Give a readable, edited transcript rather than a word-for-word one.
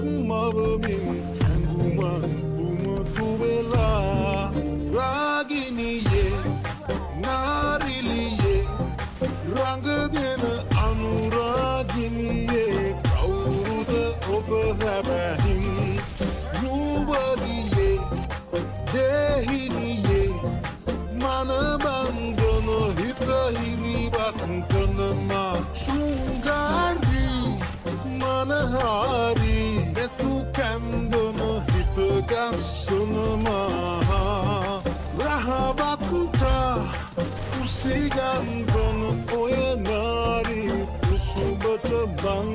මවමින් හැඟුමන් උමතු වෙලා රාගිනියේ නාරිලියේ රඟ දෙන අනුරාගිනියේ කවුරුද ඔබ හැබැහින් නුඹලියේ දෙහිනියේ මනබන්ධන හිත හිරිවත් කරනවා ශෘංගාරි මනහාරි එතු කැන්දන හිත ගස්සනවා රහවකුටා උසිගන්වන ඔය නාරි උසුබට බං